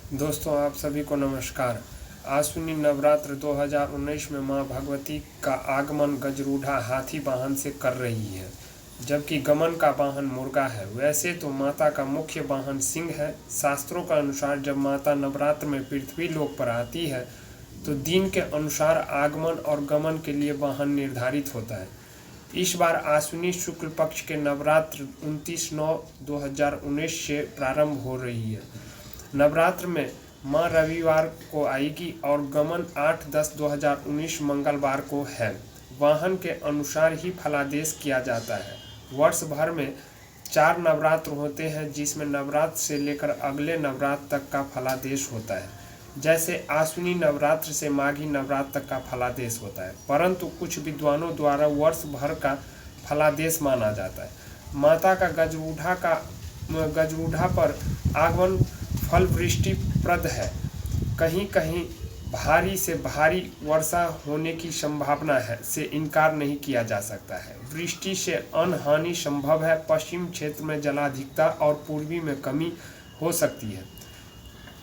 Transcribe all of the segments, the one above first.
दोस्तों, आप सभी को नमस्कार। आश्विनी नवरात्र 2019 में मां भगवती का आगमन गजरूढ़ा हाथी वाहन से कर रही है, जबकि गमन का वाहन मुर्गा है। वैसे तो माता का मुख्य वाहन सिंह है। शास्त्रों का अनुसार जब माता नवरात्र में पृथ्वी लोक पर आती है तो दिन के अनुसार आगमन और गमन के लिए वाहन निर्धारित होता है। इस बार आश्विनी शुक्ल पक्ष के नवरात्र 29/9/2019 से प्रारंभ हो रही है। नवरात्र में मां रविवार को आएगी और गमन 8/10/2019 मंगलवार को है। वाहन के अनुसार ही फलादेश किया जाता है। वर्ष भर में 4 नवरात्र होते हैं, जिसमें नवरात्र से लेकर अगले नवरात्र तक का फलादेश होता है। जैसे आश्विनी नवरात्र से माघी नवरात्र तक का फलादेश होता है, परंतु कुछ विद्वानों द्वारा वर्ष भर का फलादेश माना जाता है। माता का गजरूढ़ा पर आगमन फल वृष्टि प्रद है। कहीं कहीं भारी से भारी वर्षा होने की संभावना है से इनकार नहीं किया जा सकता है। वृष्टि से अन्न हानि संभव है। पश्चिम क्षेत्र में जलाधिकता और पूर्वी में कमी हो सकती है।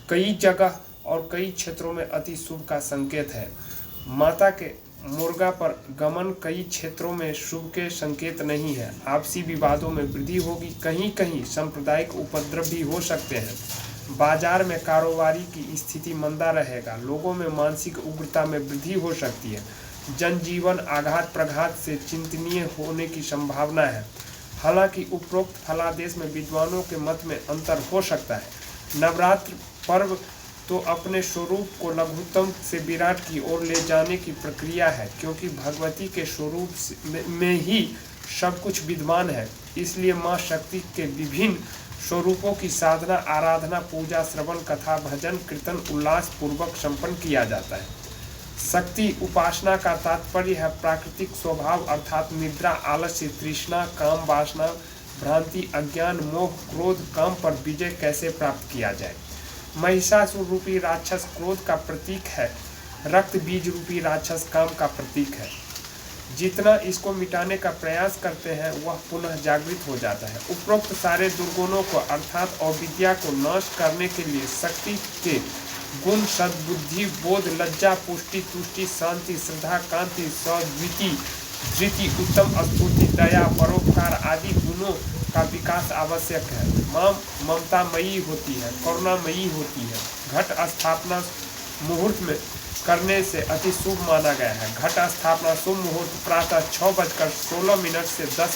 कई जगह और कई क्षेत्रों में अति शुभ का संकेत है। माता के मुर्गा पर गमन कई क्षेत्रों में शुभ के संकेत नहीं है। आपसी विवादों में वृद्धि होगी। कहीं कहीं सांप्रदायिक उपद्रव भी हो सकते हैं। बाजार में कारोबारी की स्थिति मंदा रहेगा। लोगों में मानसिक उग्रता में वृद्धि हो सकती है। जनजीवन आघात प्रघात से चिंतनीय होने की संभावना है। हालांकि उपरोक्त फलादेश में विद्वानों के मत में अंतर हो सकता है। नवरात्र पर्व तो अपने स्वरूप को लघुत्तम से विराट की ओर ले जाने की प्रक्रिया है, क्योंकि भगवती के स्वरूप में ही सब कुछ विद्यमान है। इसलिए मां शक्ति के विभिन्न स्वरूपों की साधना, आराधना, पूजा, श्रवण, कथा, भजन, कीर्तन उल्लास पूर्वक संपन्न किया जाता है। शक्ति उपासना का तात्पर्य है प्राकृतिक स्वभाव अर्थात निद्रा, आलस्य, तृष्णा, काम, वासना, भ्रांति, अज्ञान, मोह, क्रोध, काम पर विजय कैसे प्राप्त किया जाए। महिषासुर रूपी राक्षस क्रोध का प्रतीक है। रक्त बीज रूपी राक्षस काम का प्रतीक है। जितना इसको मिटाने का प्रयास करते हैं वह पुनः जागृत हो जाता है। उपरोक्त सारे दुर्गुणों को अर्थात अविद्या को नाश करने के लिए शक्ति के गुण सद्बुद्धि, बोध, लज्जा, पुष्टि, तुष्टि, शांति, श्रद्धा, कांति, सद्विति, धृति, उत्तम स्फूर्ति, दया, परोपकार आदि गुणों का विकास आवश्यक है। मां ममतामयी होती है, करुणामयी होती है। घट स्थापना मुहूर्त में करने से अति शुभ माना गया है। घट स्थापना शुभ मुहूर्त प्रातः 6:16 से 10